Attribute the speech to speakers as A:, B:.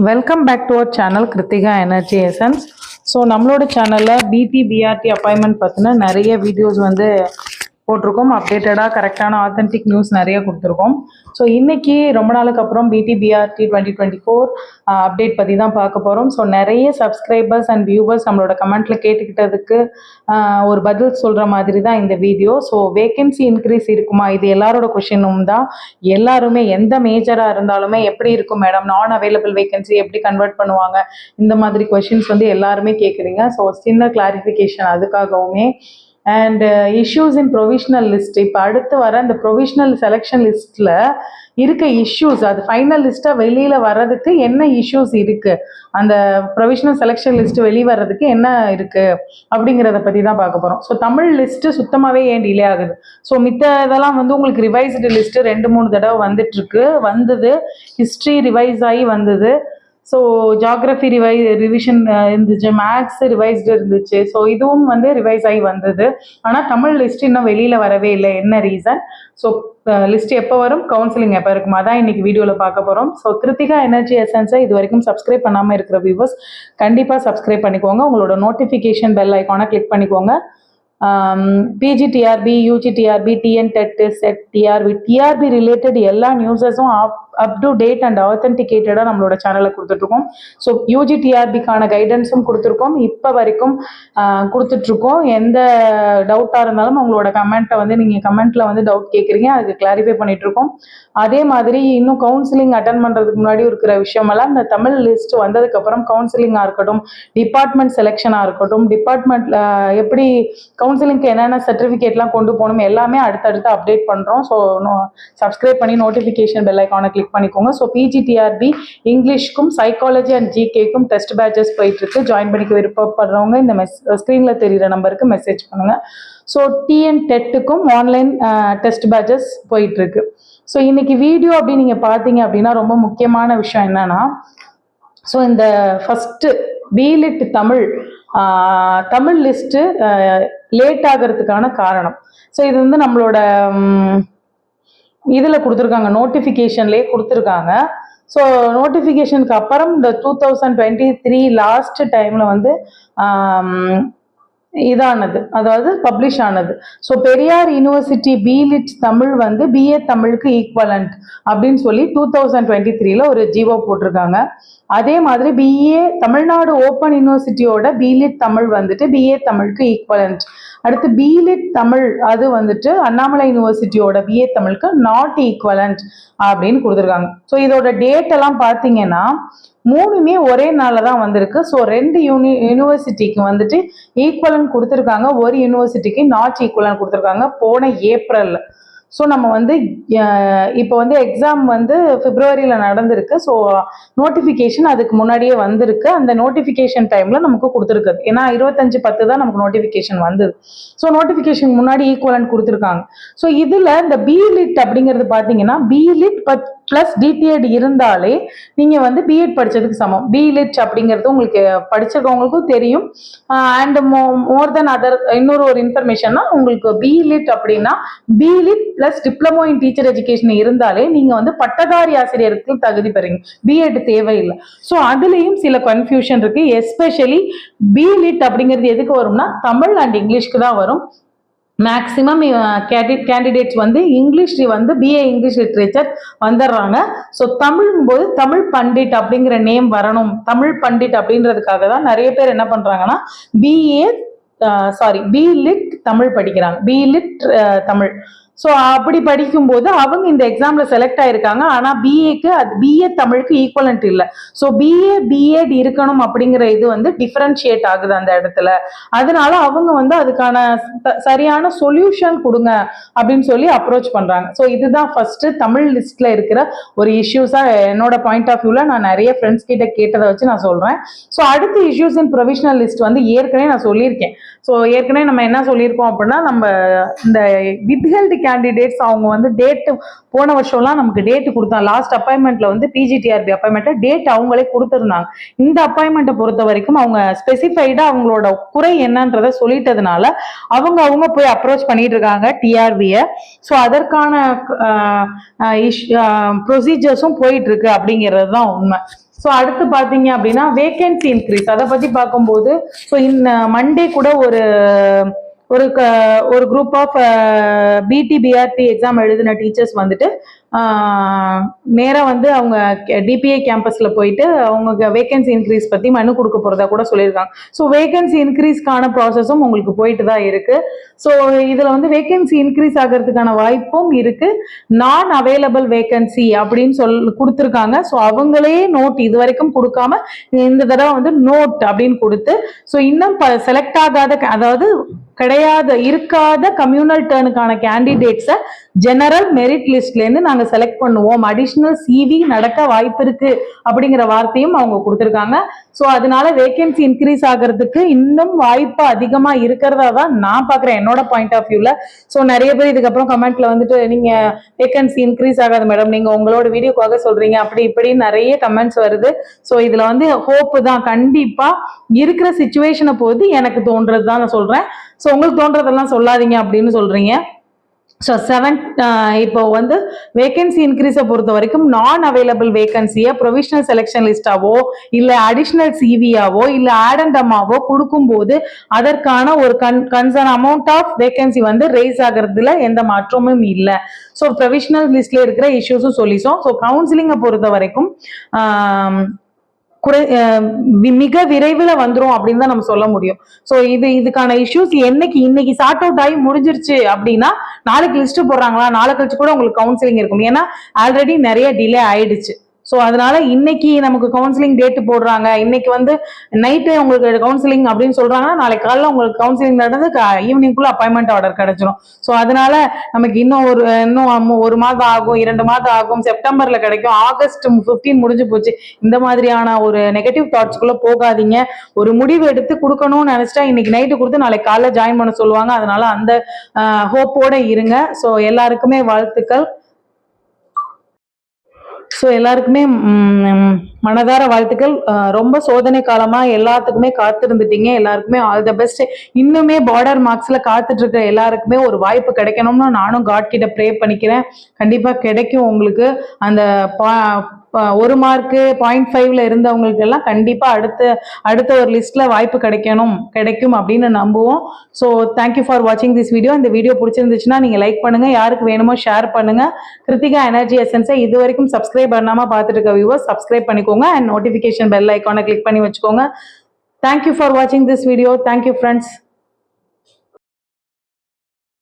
A: Welcome back to our channel Kiruthika energy essence. So நம்மளோட சேனலில் பிடி பிஆர்டி அப்பாயின்மெண்ட் பற்றின நிறைய வீடியோஸ் வந்து போட்டிருக்கோம். அப்டேட்டடாக கரெக்டான ஆத்தென்டிக் நியூஸ் நிறைய கொடுத்துருக்கோம். ஸோ இன்றைக்கி ரொம்ப நாளுக்கு அப்புறம் பிடி பிஆர்டி 2024 அப்டேட் பற்றி தான் பார்க்க போகிறோம். ஸோ நிறைய சப்ஸ்கிரைபர்ஸ் அண்ட் வியூவர்ஸ் நம்மளோட கமெண்ட்டில் கேட்டுக்கிட்டதுக்கு ஒரு பதில் சொல்கிற மாதிரி தான் இந்த வீடியோ. ஸோ வேகன்சி இன்க்ரீஸ் இருக்குமா, இது எல்லாரோட கொஷினும் தான். எல்லாருமே எந்த மேஜராக இருந்தாலுமே எப்படி இருக்கும் மேடம், நான் அவைலபிள் வேகன்சி எப்படி கன்வெர்ட் பண்ணுவாங்க, இந்த மாதிரி கொஷின்ஸ் வந்து எல்லாருமே கேட்குறீங்க. ஸோ சின்ன கிளாரிஃபிகேஷன் அதுக்காகவுமே. And issues in provisional list, இப்போ அடுத்து வர இந்த ப்ரொவிஷனல் செலெக்ஷன் லிஸ்ட்டில் இருக்க இஷ்யூஸ், அது ஃபைனல் லிஸ்ட்டாக வெளியில் வர்றதுக்கு என்ன இஷ்யூஸ் இருக்குது, அந்த ப்ரொவிஷனல் செலெக்ஷன் லிஸ்ட்டு வெளியே வர்றதுக்கு என்ன இருக்குது அப்படிங்கிறத பற்றி தான் பார்க்க போகிறோம். ஸோ தமிழ் லிஸ்ட்டு சுத்தமாகவே ஏன் டிலே ஆகுது? ஸோ மித்த இதெல்லாம் வந்து உங்களுக்கு ரிவைஸ்டு லிஸ்ட்டு 2-3 தடவை வந்தது. ஹிஸ்ட்ரி ரிவைஸ் ஆகி வந்தது. ஸோ ஜாகிரஃபி ரிவிஷன் இருந்துச்சு, மேக்ஸ் ரிவைஸ்டு இருந்துச்சு. ஸோ இதுவும் வந்து ரிவைஸ் ஆகி வந்தது. ஆனால் தமிழ் லிஸ்ட் இன்னும் வெளியில் வரவே இல்லை. என்ன ரீசன்? ஸோ லிஸ்ட் எப்போ வரும், கவுன்சிலிங் எப்போ இருக்கும், அதான் இன்னைக்கு வீடியோவில் பார்க்க போகிறோம். ஸோ கிருத்திகா எனர்ஜி எசன்ஸை இது வரைக்கும் சப்ஸ்கிரைப் பண்ணாமல் இருக்கிற வியூவர்ஸ் கண்டிப்பாக சப்ஸ்கிரைப் பண்ணிக்கோங்க. உங்களோட நோட்டிஃபிகேஷன் பெல் ஐக்கானை கிளிக் பண்ணிக்கோங்க. PGTRB, UGTRB, TN TET, SET, TRB related எல்லா நியூஸஸும் அப் டு டேட் அண்ட் ஆத்தென்டிகேட்டடாக நம்மளோட சேனலில் கொடுத்துட்ருக்கோம். ஸோ யூஜிடிஆர்பிக்கான கைடன்ஸும் கொடுத்துருக்கோம், இப்போ வரைக்கும் கொடுத்துட்ருக்கோம். எந்த டவுட்டாக இருந்தாலும் உங்களோட கமெண்ட்டை வந்து நீங்கள் கமெண்ட்டில் வந்து டவுட் கேட்குறீங்க, அதுக்கு கிளாரிஃபை பண்ணிகிட்ருக்கோம். அதே மாதிரி இன்னும் கவுன்சிலிங் அட்டன் பண்ணுறதுக்கு முன்னாடி இருக்கிற விஷயமெல்லாம் இந்த தமிழ் லிஸ்ட் வந்ததுக்கப்புறம் கவுன்சிலிங்காக இருக்கட்டும், டிபார்ட்மெண்ட் செலெக்ஷனாக இருக்கட்டும், டிபார்ட்மெண்ட்டில் எப்படி கவுன்சிலிங்க்கு என்னென்ன சர்டிஃபிகேட்லாம் கொண்டு போகணும் எல்லாமே அடுத்தடுத்து அப்டேட் பண்ணுறோம். ஸோ சப்ஸ்கிரைப் பண்ணி நோட்டிஃபிகேஷன் பெல் ஐக்கானை கிளிக் பண்ணிக்கோங்க. ஸோ பிஜிடிஆர்பி இங்கிலீஷ்க்கும் சைக்காலஜி அண்ட் ஜிகேக்கும் டெஸ்ட் பேட்சஸ் போயிட்டுருக்கு. ஜாயின் பண்ணிக்க விருப்பப்படுறவங்க இந்த ஸ்க்ரீனில் தெரிகிற நம்பருக்கு மெசேஜ் பண்ணுங்கள். ஸோ டிஎன் டெட்டுக்கும் ஆன்லைன் டெஸ்ட் பேட்சஸ் போயிட்டுருக்கு. ஸோ இன்னைக்கு வீடியோ அப்படி நீங்கள் பார்த்தீங்க அப்படின்னா ரொம்ப முக்கியமான விஷயம் என்னன்னா, ஸோ இந்த first BLit Tamil list late ஆகிறதுக்கான காரணம். ஸோ இது வந்து நம்மளோட இதில் கொடுத்துருக்காங்க, நோட்டிஃபிகேஷன்லேயே கொடுத்துருக்காங்க. ஸோ நோட்டிஃபிகேஷனுக்கு அப்புறம் இந்த 2023 லாஸ்ட் டைமில் வந்து இதானது, அதாவது பப்ளிஷ் ஆனது. So Periyar university BLit Tamil வந்து பிஏ தமிழுக்கு ஈக்குவலண்ட் அப்படின்னு சொல்லி 2023 ஒரு ஜிஓ போட்டிருக்காங்க. அதே மாதிரி பிஏ தமிழ்நாடு ஓப்பன் யூனிவர்சிட்டியோட பிலிட் தமிழ் வந்துட்டு பிஏ தமிழுக்கு ஈக்குவலண்ட். அடுத்து பிலிட் தமிழ் அது வந்துட்டு அண்ணாமலை யூனிவர்சிட்டியோட பிஏ தமிழுக்கு நாட் ஈக்குவலண்ட் அப்படின்னு கொடுத்துருக்காங்க. ஸோ இதோட டேட் எல்லாம் பார்த்தீங்கன்னா மூணுமே ஒரே நாளில் தான் வந்திருக்கு. ஸோ 2 யூனிவர்சிட்டிக்கு வந்துட்டு ஈக்குவலன்ட் கொடுத்துருக்காங்க, ஒரு யூனிவர்சிட்டிக்கு நாட் ஈக்குவலன்ட் கொடுத்துருக்காங்க போன ஏப்ரலில். ஸோ நம்ம வந்து இப்போ வந்து எக்ஸாம் வந்து பிப்ரவரியில் நடந்திருக்கு. ஸோ நோட்டிஃபிகேஷன் அதுக்கு முன்னாடியே வந்திருக்கு. அந்த நோட்டிஃபிகேஷன் டைமில் நமக்கு கொடுத்துருக்குது. ஏன்னா 25/10 தான் நமக்கு நோட்டிஃபிகேஷன் வந்தது. ஸோ நோட்டிஃபிகேஷன் முன்னாடி ஈக்குவலன்ட் கொடுத்துருக்காங்க. ஸோ இதில் இந்த பிலிட் அப்படிங்கிறது பார்த்தீங்கன்னா பிலிட் ப்ளஸ் டிடிஎட் இருந்தாலே நீங்கள் வந்து பிஎட் படித்ததுக்கு சமம். பிலிட் அப்படிங்கிறது உங்களுக்கு படிச்சிருக்கவங்களுக்கும் தெரியும். அண்ட் மோர் தென் அதர் இன்னொரு இன்ஃபர்மேஷன்னா, உங்களுக்கு பிலிட் அப்படின்னா BLit plus diploma in teacher education இருந்தாலே நீங்க வந்து பட்டதாரி ஆசிரியருக்கு தகுதி பெறீங்க, பிஎட் தேவையில்லை. ஸோ அதுலேயும் சில கன்ஃபியூஷன் இருக்கு. எஸ்பெஷலி பிலிட் அப்படிங்கிறது எதுக்கு வரும்னா தமிழ் அண்ட் இங்கிலீஷ்க்கு தான் வரும். மேக்சிமம் கேண்டிடேட்ஸ் வந்து இங்கிலீஷ் வந்து பிஏ இங்கிலீஷ் லிட்ரேச்சர் வந்துடுறாங்க. ஸோ தமிழுங்கும் போது தமிழ் பண்டிட் அப்படிங்கிற நேம் வரணும். தமிழ் பண்டிட் அப்படின்றதுக்காக தான் நிறைய பேர் என்ன பண்றாங்கன்னா பிலிட் தமிழ் படிக்கிறாங்க, பிலிட் தமிழ். ஸோ அப்படி படிக்கும்போது அவங்க இந்த எக்ஸாம்ல செலக்ட் ஆயிருக்காங்க. ஆனால் பிஏக்கு அது பிஏ தமிழுக்கு ஈக்குவலண்ட் இல்லை. ஸோ பிஎட் இருக்கணும் அப்படிங்கிற இது வந்து டிஃபரன்ஷியேட் ஆகுது அந்த இடத்துல. அதனால அவங்க வந்து அதுக்கான சரியான சொல்யூஷன் கொடுங்க அப்படின்னு சொல்லி அப்ரோச் பண்றாங்க. ஸோ இதுதான் ஃபர்ஸ்ட் தமிழ் லிஸ்ட்ல இருக்கிற ஒரு இஷ்யூஸா என்னோட பாயிண்ட் ஆஃப் வியூல நான் நிறைய ஃப்ரெண்ட்ஸ் கிட்ட கேட்டதை வச்சு நான் சொல்றேன். ஸோ அடுத்த இஷ்யூஸ் இன் ப்ரொவிஷனல் லிஸ்ட் வந்து ஏற்கனவே நான் சொல்லியிருக்கேன். ஸோ ஏற்கனவே நம்ம என்ன சொல்லியிருக்கோம் அப்படின்னா, நம்ம இந்த வித்ஹெல்டு கேண்டிடேட்ஸ் அவங்க வந்து டேட்டு போன வருஷம்லாம் நமக்கு டேட்டு கொடுத்தாங்க. லாஸ்ட் அப்பாயின்மெண்ட்ல வந்து பிஜிடிஆர்பி அப்பாயின்மெண்ட்ல டேட் அவங்களே கொடுத்துருந்தாங்க. இந்த அப்பாயின்மெண்ட்டை பொறுத்த வரைக்கும் அவங்க ஸ்பெசிஃபைடா அவங்களோட குறை என்னன்றதை சொல்லிட்டதுனால அவங்க போய் அப்ரோச் பண்ணிட்டு இருக்காங்க டிஆர்பியை. ஸோ அதற்கான ப்ரொசீஜர்ஸும் போயிட்டு இருக்கு அப்படிங்கிறது தான் உண்மை. ஸோ அடுத்து பார்த்தீங்க அப்படின்னா வேகன்சி இன்க்ரீஸ் அதை பற்றி பார்க்கும்போது ஸோ மண்டே கூட ஒரு ஒரு குரூப் ஆஃப் பிடி பிஆர்டி எக்ஸாம் எழுதின டீச்சர்ஸ் வந்துட்டு நேராக வந்து அவங்க டிபிஐ கேம்பஸில் போயிட்டு அவங்க வேகன்சி இன்க்ரீஸ் பற்றி மனு கொடுக்க போகிறதா கூட சொல்லியிருக்காங்க. ஸோ வேகன்சி இன்க்ரீஸ்க்கான ப்ராசஸும் உங்களுக்கு போயிட்டு தான் இருக்குது. ஸோ இதில் வந்து வேகன்சி இன்க்ரீஸ் ஆகிறதுக்கான வாய்ப்பும் இருக்குது. நான் அவைலபிள் வேகன்சி அப்படின்னு கொடுத்துருக்காங்க. ஸோ அவங்களே நோட் இது வரைக்கும் கொடுக்காம இந்த தடவை வந்து நோட் அப்படின்னு கொடுத்து ஸோ இன்னும் செலக்ட் ஆகாத அதாவது இருக்காத கம்யூனல் டர்னுக்கான கேண்டிடேட்ஸை ஜெனரல் மெரிட் லிஸ்ட்லேருந்து நாங்கள் செலக்ட் பண்ணுவோம், அடிஷ்னல் சிவி நடக்க வாய்ப்பு இருக்கு அப்படிங்கிற வார்த்தையும் அவங்க கொடுத்துருக்காங்க. ஸோ அதனால வேகன்சி இன்க்ரீஸ் ஆகிறதுக்கு இன்னும் வாய்ப்பு அதிகமாக இருக்கிறதா தான் நான் பார்க்குறேன் என்னோட பாயிண்ட் ஆஃப் வியூவில். ஸோ நிறைய பேர் இதுக்கப்புறம் கமெண்ட்ல வந்துட்டு நீங்கள் வேகன்சி இன்க்ரீஸ் ஆகாது மேடம், நீங்கள் உங்களோட வீடியோக்காக சொல்றீங்க அப்படி இப்படின்னு நிறைய கமெண்ட்ஸ் வருது. ஸோ இதில் வந்து ஹோப்பு தான், கண்டிப்பாக இருக்கிற சுச்சுவேஷனை போது எனக்கு தோன்றது தான் நான் சொல்கிறேன். ஸோ உங்களுக்கு தோன்றதெல்லாம் சொல்லாதீங்க அப்படின்னு சொல்றீங்க. ஸோ இப்போ வந்து வேகன்சி இன்க்ரீஸை பொறுத்த வரைக்கும் நான் அவைலபிள் வேகன்சியை ப்ரொவிஷனல் செலெக்ஷன் லிஸ்டாவோ இல்லை அடிஷ்னல் சிவியாவோ இல்லை ஆடண்டமாவோ கொடுக்கும்போது அதற்கான ஒரு கன்சர்ன் அமௌண்ட் ஆஃப் வேகன்சி வந்து ரேஸ் ஆகிறதுல எந்த மாற்றமும் இல்லை. ஸோ ப்ரொவிஷனல் லிஸ்ட்ல இருக்கிற இஷ்யூஸும் சொல்லிச்சோம். ஸோ கவுன்சிலிங்கை பொறுத்த வரைக்கும் மிக விரைவில் வந்துடும் அப்படின்னு தான் நம்ம சொல்ல முடியும். ஸோ இதுக்கான இஷ்யூஸ் இன்னைக்கு சார்ட் அவுட் ஆகி முடிஞ்சிருச்சு அப்படின்னா நாளைக்கு லிஸ்ட் போடுறாங்களா, நாளை கழிச்சு கூட உங்களுக்கு கவுன்சிலிங் இருக்கும். ஏன்னா ஆல்ரெடி நிறைய டிலே ஆயிடுச்சு. ஸோ அதனால இன்னைக்கு நமக்கு கவுன்சிலிங் டேட்டு போடுறாங்க, இன்னைக்கு வந்து நைட்டு உங்களுக்கு கவுன்சிலிங் அப்படின்னு சொல்றாங்கன்னா நாளைக்கு காலையில் உங்களுக்கு கவுன்சிலிங் நடந்து ஈவினிங்குள்ள அப்பாயின்மெண்ட் ஆர்டர் கிடைச்சிடும். ஸோ அதனால நமக்கு இன்னும் ஒரு மாதம் ஆகும், 2 மாதம் ஆகும், செப்டம்பர்ல கிடைக்கும், ஆகஸ்ட் 15 முடிஞ்சு போச்சு. இந்த மாதிரியான ஒரு நெகட்டிவ் தாட்ஸ்குள்ள போகாதீங்க. ஒரு முடிவு எடுத்து கொடுக்கணும்னு நினைச்சிட்டா இன்னைக்கு நைட்டு கொடுத்து நாளைக்கு காலைல ஜாயின் பண்ண சொல்லுவாங்க. அதனால அந்த ஹோப்போட இருங்க. ஸோ எல்லாருக்குமே வாழ்த்துக்கள். ஸோ எல்லாருக்குமே மனதார வாழ்த்துக்கள். ரொம்ப சோதனை காலமா எல்லாத்துக்குமே காத்திருந்துட்டீங்க. எல்லாருக்குமே ஆல் த பெஸ்ட். இன்னுமே பார்டர் மார்க்ஸ்ல காத்துட்டு இருக்க எல்லாருக்குமே ஒரு வாய்ப்பு கிடைக்கணும்னு நானும் காட் கிட்ட ப்ரே பண்ணிக்கிறேன். கண்டிப்பா கிடைக்கும் உங்களுக்கு. அந்த 1 மார்க்கு 0.5ல இருந்தவங்களுக்கு எல்லாம் கண்டிப்பா அடுத்த ஒரு லிஸ்ட்ல வாய்ப்பு கிடைக்கும் அப்படின்னு நம்புவோம். ஸோ தேங்க்யூ ஃபார் வாட்சிங் திஸ் வீடியோ. இந்த வீடியோ பிடிச்சிருந்துச்சுன்னா நீங்க லைக் பண்ணுங்க, யாருக்கு வேணுமோ ஷேர் பண்ணுங்க. கிருத்திகா எனர்ஜி எசன்ஸை இது வரைக்கும் சப்ஸ்கிரைப் பண்ணாம பார்த்துட்டு இருக்க வியூவர்ஸ் சப்ஸ்கிரைப் பண்ணிக்கோங்க அண்ட் நோட்டிபிகேஷன் பெல் ஐக்கானை கிளிக் பண்ணி வச்சுக்கோங்க. தேங்க்யூ ஃபார் வாட்சிங் திஸ் வீடியோ. Thank you friends.